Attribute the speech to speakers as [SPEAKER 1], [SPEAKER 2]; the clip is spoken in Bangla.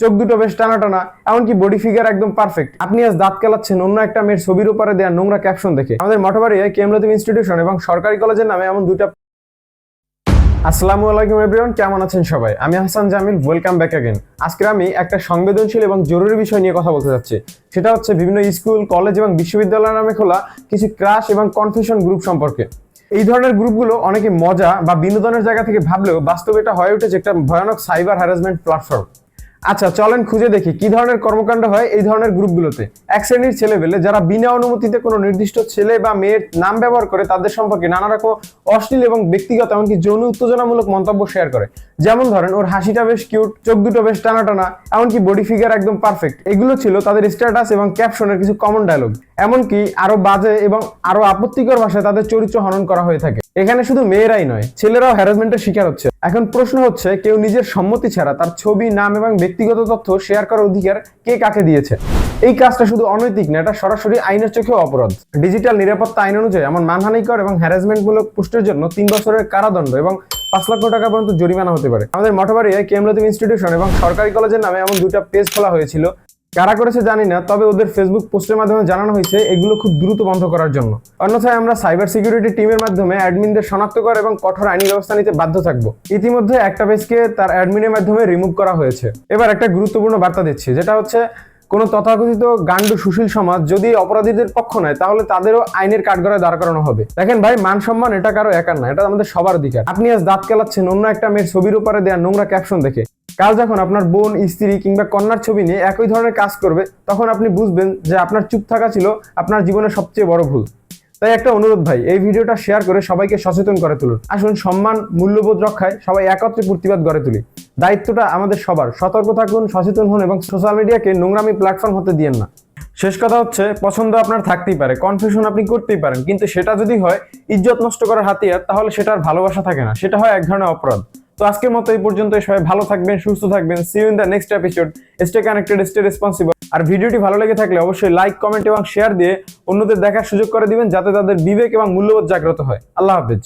[SPEAKER 1] চোখ দুটো বেশ টানা টানা, এমনকি বডি ফিগার একদম পারফেক্ট। আপনি আজ দাঁত কেলাচ্ছেন অন্য একটা মেয়ের ছবির উপরে দেওয়া নোংরা ক্যাপশন দেখে। আমাদের মঠবাড়িয়ায় কেএম লতিফ ইনস্টিটিউশন এবং সরকারি কলেজের নামে এমন দুইটা। আসসালামু আলাইকুম এভরিওয়ান, কেমন আছেন সবাই? আমি Hasan Jamil, welcome back again. আজকে আমি একটা সংবেদনশীল এবং জরুরি বিষয় নিয়ে কথা বলতে যাচ্ছি। সেটা হচ্ছে বিভিন্ন স্কুল, কলেজ এবং বিশ্ববিদ্যালয়ের নামে খোলা কিছু ক্রাশ এবং কনফিউশন গ্রুপ সম্পর্কে। এই ধরনের গ্রুপগুলো অনেকে মজা বা বিনোদনের জায়গা থেকে ভাবলেও বাস্তবে এটা হয়ে উঠেছে একটা ভয়ানক সাইবার হ্যারাসমেন্ট প্ল্যাটফর্ম। আচ্ছা চলেন খুঁজে দেখি কি ধরনের কর্মকাণ্ড হয় এই ধরনের গ্রুপগুলোতে। এক শ্রেণীর ছেলেবেলে যারা বিনা অনুমতিতে কোনো নির্দিষ্ট ছেলে বা মেয়ের নাম ব্যবহার করে তাদের সম্পর্কে নানা রকম অশ্লীল এবং ব্যক্তিগত এমনকি যৌন উত্তেজনামূলক মন্তব্য শেয়ার করে। যেমন ধরেন, ওর হাসিটা বেশ কিউট, চোখ দুটো বেশ টানা টানা, এমনকি বডি ফিগার একদম পারফেক্ট। এগুলো ছিল তাদের স্ট্যাটাস এবং ক্যাপশনের কিছু কমন ডায়লগ। এমনকি আরো বাজে এবং আরো আপত্তিকর ভাষায় তাদের চরিত্র হনন করা হয়ে থাকে। এখানে শুধু মেয়েরাই নয়, ছেলেরাও হ্যারাসমেন্টের শিকার হচ্ছে। এখন প্রশ্ন হচ্ছে, কেউ নিজের সম্মতি ছাড়া তার ছবি, নাম এবং ব্যক্তিগত তথ্য শেয়ার করার অধিকার কে কাকে দিয়েছে? এই কাজটা শুধু অনৈতিক না, এটা সরাসরি আইনের চোখেও অপরাধ। ডিজিটাল নিরাপত্তা আইন অনুযায়ী এমন মানহানিকর এবং হ্যারাসমেন্টমূলক পোস্টের জন্য 3 বছরের কারাদণ্ড এবং 5 লক্ষ টাকা পর্যন্ত জরিমানা হতে পারে। আমাদের মঠবাড়িয়ায় কেএম লতিফ ইনস্টিটিউশন এবং সরকারি কলেজের নামে এমন দুইটা পেজ খোলা হয়েছিল। কারা করেছে জানি না, তবে ওদের ফেসবুক পোস্টের মাধ্যমে জানানো হয়েছে এগুলো খুব দ্রুত বন্ধ করার জন্য। অন্যথায় আমরা সাইবার সিকিউরিটি টিমের মাধ্যমে অ্যাডমিনদের শনাক্ত করা এবং কঠোর আইনি ব্যবস্থা নিতে বাধ্য থাকবো। ইতিমধ্যে একটা পেজকে তার অ্যাডমিনের মাধ্যমে রিমুভ করা হয়েছে। এবার একটা গুরুত্বপূর্ণ বার্তা দিচ্ছি, যেটা হচ্ছে কোন তথাকথিত গান্ডু সুশীল সমাজ যদি অপরাধীদের পক্ষ নেয় তাহলে তাদেরও আইনের কাঠগড়ায় দাঁড় করানো হবে। দেখেন ভাই, মান সম্মান এটা কারো একার না, এটা আমাদের সবার অধিকার। আপনি আজ দাঁত কেলাচ্ছেন অন্য একটা মেয়ের ছবির উপরে দেওয়া নোংরা ক্যাপশন দেখে। কাল যখন আপনার বোন, স্ত্রী কিংবা কন্যার ছবি নিয়ে একই ধরনের কাজ করবে, তখন আপনি বুঝবেন যে আপনার চুপ থাকা ছিল আপনার জীবনের সবচেয়ে বড় ভুল। তাই একটা অনুরোধ ভাই, এই ভিডিওটা শেয়ার করে সবাইকে সচেতন করে তুলুন। আসুন সম্মান, মূল্যবোধ রক্ষায় সবাই একত্রে প্রতিবাদ গড়ে তুলি। দায়িত্বটা আমাদের সবার। সতর্ক থাকুন, সচেতন হন এবং সোশ্যাল মিডিয়াকে নোংরামি প্ল্যাটফর্ম হতে দিয়েন না। শেষ কথা হচ্ছে, পছন্দ আপনার থাকতেই পারে, কনফিউশন আপনি করতেই পারেন, কিন্তু সেটা যদি হয় ইজ্জত নষ্ট করার হাতিয়ার, তাহলে সেটার ভালোবাসা থাকে না, সেটা হয় এক ধরনের অপরাধ। তো আজকের মতো এই পর্যন্ত। সবাই ভালো থাকবেন, সুস্থ থাকবেন। See you in the next episode. Stay connected, stay responsible. আর ভিডিওটি ভালো লেগে থাকলে অবশ্যই লাইক, কমেন্ট এবং শেয়ার দিয়ে অন্যদের দেখার সুযোগ করে দিবেন, যাতে তাদের বিবেক এবং মূল্যবোধ জাগ্রত হয়। আল্লাহ হাফেজ।